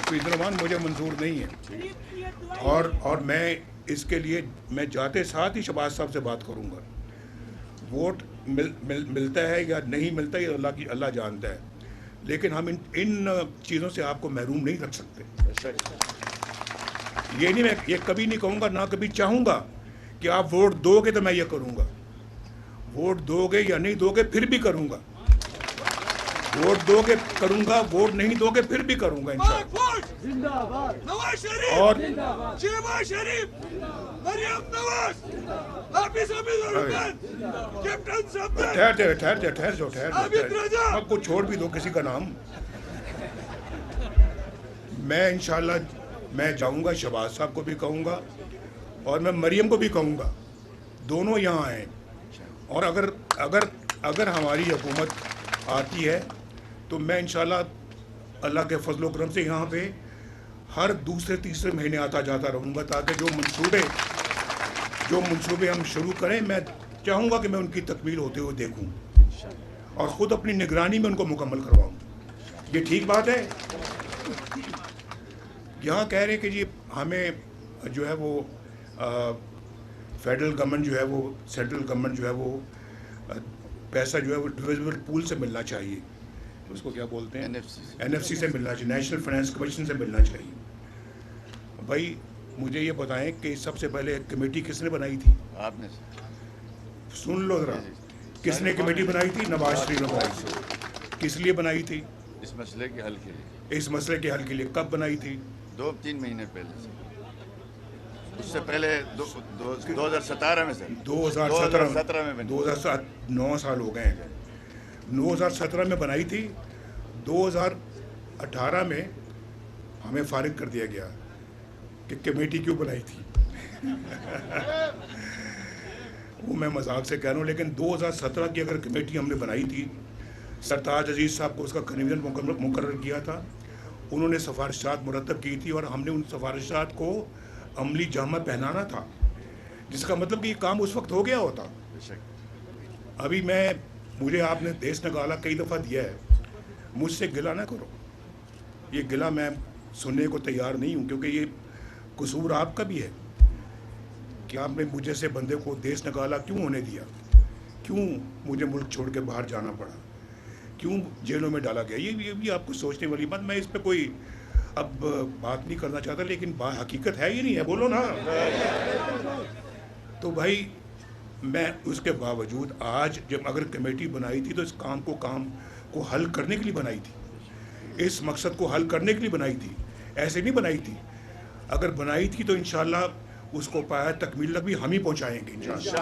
पिंजरवान मुझे मंजूर नहीं है। और मैं इसके लिए मैं जाते साथ ही शहबाज साहब से बात करूंगा। वोट मिलता है या नहीं मिलता है अल्लाह जानता है, लेकिन हम इन चीज़ों से आपको महरूम नहीं रख सकते। ये नहीं, मैं ये कभी नहीं कहूँगा, ना कभी चाहूँगा कि आप वोट दोगे तो मैं ये करूँगा। वोट दोगे या नहीं दोगे फिर भी करूँगा। वोट दोगे करूँगा, वोट नहीं दोगे फिर भी करूँगा इंशाअल्लाह। नवाज शरीफ और शहबाज शरीफ, मरियम नवाज, हाफिज कैप्टन ठहर जाओ, आपको छोड़ भी दो किसी का नाम। मैं इंशाअल्लाह मैं जाऊंगा, शहबाज साहब को भी कहूँगा और मैं मरियम को भी कहूँगा, दोनों यहाँ आए। और अगर अगर अगर हमारी हुकूमत आती है तो मैं इंशाअल्लाह अल्लाह के फजल करम से यहाँ पे हर दूसरे तीसरे महीने आता जाता रहूँगा, ताकि जो मंसूबे हम शुरू करें, मैं चाहूँगा कि मैं उनकी तकमील होते हुए देखूँ और ख़ुद अपनी निगरानी में उनको मुकम्मल करवाऊँ। ये ठीक बात है। यहाँ कह रहे हैं कि जी हमें जो है वो फेडरल गवर्नमेंट जो है वो, सेंट्रल गवर्नमेंट जो है वो पैसा जो है वो डिविजिबल पूल से मिलना चाहिए, उसको क्या बोलते हैं, एनएफसी से मिलना चाहिए, नेशनल फाइनेंस कमीशन से मिलना चाहिए। भाई मुझे ये बताएं कि सबसे पहले कमेटी किसने बनाई थी? आपने। सुन लो ज़रा, किसने कमेटी बनाई थी? नवाज शरीफ ने बनाई थी। किस लिए बनाई थी? इस मसले के हल के लिए। इस मसले के हल के लिए। कब बनाई थी? 2-3 महीने पहले से। उससे पहले 2017 में से 2017 में 9 साल हो गए हैं। 2017 में बनाई थी, 2018 में हमें फारिग कर दिया गया कि कमेटी क्यों बनाई थी। वो मैं मजाक से कह रहा हूँ, लेकिन 2017 की अगर कमेटी हमने बनाई थी, सरताज अजीज़ साहब को उसका कन्वीनर मुकर्रर किया था, उन्होंने सिफारिशात मुरतब की थी और हमने उन सिफारिशात को अमली जामा पहनाना था, जिसका मतलब कि ये काम उस वक्त हो गया होता। अभी मुझे आपने देश निकाला कई दफ़ा दिया है, मुझसे गिला ना करो। ये गिला मैं सुनने को तैयार नहीं हूँ, क्योंकि ये कसूर आपका भी है कि आपने मुझे से बंदे को देश निकाला क्यों होने दिया, क्यों मुझे मुल्क छोड़ के बाहर जाना पड़ा, क्यों जेलों में डाला गया। ये भी आपको सोचने वाली बात। मैं इस पर कोई अब बात नहीं करना चाहता, लेकिन हकीकत है ही नहीं है, बोलो ना। तो भाई मैं उसके बावजूद आज जब अगर कमेटी बनाई थी तो इस काम को हल करने के लिए बनाई थी, इस मकसद को हल करने के लिए बनाई थी, ऐसे नहीं बनाई थी। अगर बनाई थी तो इंशाअल्लाह उसको पाया तकमील तक भी हम ही पहुंचाएंगे इंशाअल्लाह।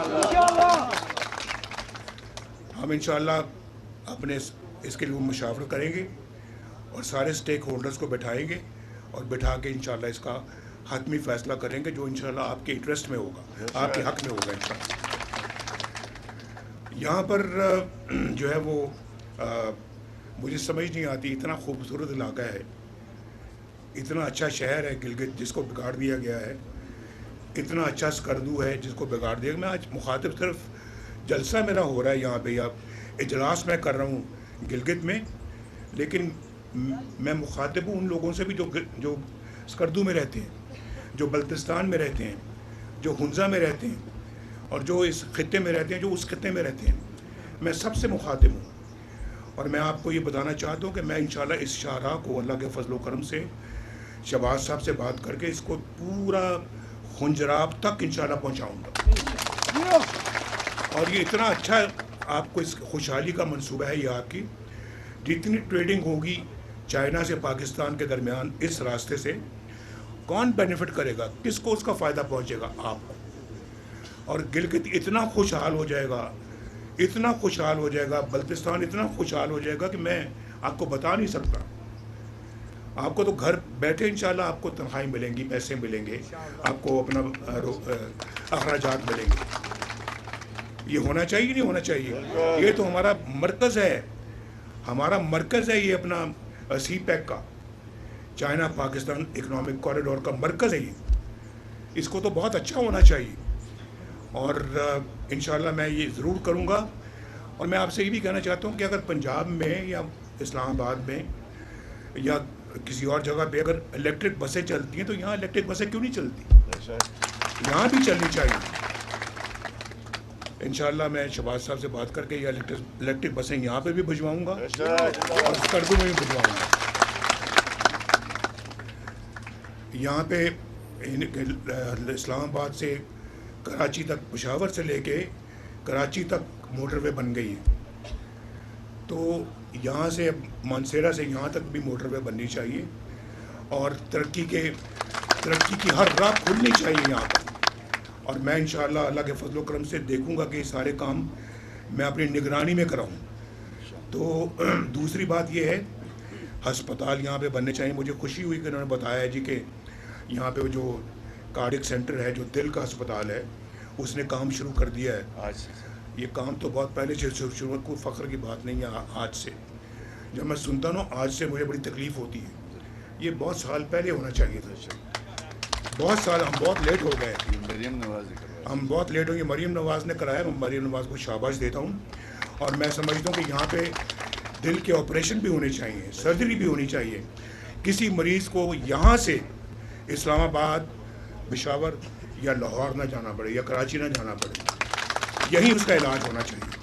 हम इंशाअल्लाह अपने इसके लिए मुशावरा करेंगे और सारे स्टेक होल्डर्स को बैठाएंगे और बैठा के इंशाअल्लाह इसका हतमी फ़ैसला करेंगे, जो इंशाअल्लाह आपके इंटरेस्ट में होगा, आपके हक़ में होगा इंशाअल्लाह। यहाँ पर जो है वो मुझे समझ नहीं आती, इतना खूबसूरत इलाका है, इतना अच्छा शहर है गिलगित जिसको बिगाड़ दिया गया है, इतना अच्छा स्कर्दू है जिसको बिगाड़ दिया। मैं आज मुखातिब सिर्फ जलसा मेरा हो रहा है यहाँ पे, या इजलास मैं कर रहा हूँ गिलगित में, लेकिन मैं मुखातिब हूँ उन लोगों से भी जो स्कर्दू में रहते हैं, जो बल्तिस्तान में रहते हैं, जो हुंजा में रहते हैं और जो इस खित्ते में रहते हैं, जो उस खित्ते में रहते हैं। मैं सबसे मुखातिब हूँ और मैं आपको ये बताना चाहता हूँ कि मैं इंशाअल्लाह इस शाहराह को अल्लाह के फजल करम से शहबाज साहब से बात करके इसको पूरा खुंजराब तक इंशाअल्लाह पहुँचाऊँगा। और ये इतना अच्छा आपको इस खुशहाली का मंसूबा है, ये आपकी जितनी ट्रेडिंग होगी चाइना से पाकिस्तान के दरमियान इस रास्ते से, कौन बेनिफिट करेगा, किसको उसका फ़ायदा पहुंचेगा? आपको। और गिलगित इतना खुशहाल हो जाएगा, इतना खुशहाल हो जाएगा, बल्तिस्तान इतना खुशहाल हो जाएगा कि मैं आपको बता नहीं सकता। आपको तो घर बैठे इंशाल्लाह आपको तनख्वाही मिलेंगी, पैसे मिलेंगे, आपको अपना अखराजात मिलेंगे। ये होना चाहिए नहीं होना चाहिए? ये तो हमारा मरकज़ है, हमारा मरकज़ है ये अपना सी पैक का, चाइना पाकिस्तान इकनॉमिक कॉरिडोर का मरकज़ है ये। इसको तो बहुत अच्छा होना चाहिए और इंशाल्लाह मैं ये ज़रूर करूँगा। और मैं आपसे ये भी कहना चाहता हूँ कि अगर पंजाब में या इस्लामाबाद में या کسی اور جگہ پہ اگر الیکٹرک بسیں چلتی ہیں تو یہاں الیکٹرک بسیں کیوں نہیں چلتی؟ یہاں بھی چلنی چاہیے. انشاءاللہ میں شہباز صاحب سے بات کر کے یہ الیکٹرک بسیں یہاں پہ بھی بھجواؤں گا اور سڑکوں میں بھی بھجواؤں گا. یہاں پہ اسلام آباد سے کراچی تک، پشاور سے لے کے کراچی تک موٹر وے بن گئی ہے، تو یہاں سے مانسیرا سے یہاں تک بھی موٹر وے بننی چاہیے اور ترقی کی ہر راہ کھلنی چاہیے یہاں پر. اور میں انشاءاللہ اللہ کے فضل و کرم سے دیکھوں گا کہ یہ سارے کام میں اپنی نگرانی میں کراؤں. تو دوسری بات یہ ہے، ہسپتال یہاں پہ بننے چاہیے. مجھے خوشی ہوئی کہ انہوں نے بتایا ہے جی کہ یہاں پہ جو کارڈک سینٹر ہے، جو دل کا ہسپتال ہے، اس نے کام شروع کر دیا ہے. یہ کام تو بہت پہلے سے شروع، کوئی فخر کی بات نہیں ہے. آج سے جب میں سنتا ہوں آج سے مجھے بڑی تکلیف ہوتی ہے. یہ بہت سال پہلے ہونا چاہیے تھا. بہت سال ہم بہت لیٹ ہو گئے. ہم بہت لیٹ ہو گئے. مریم نواز نے کرایا. میں مریم نواز کو شاباش دیتا ہوں. اور میں سمجھتا ہوں کہ یہاں پہ دل کے آپریشن بھی ہونے چاہیے، سرجری بھی ہونی چاہیے. کسی مریض کو یہاں سے اسلام آباد، پشاور یا لاہور نہ جانا پڑے یا کراچی نہ جانا پڑے. یہی اس کا علاج ہونا چاہیے.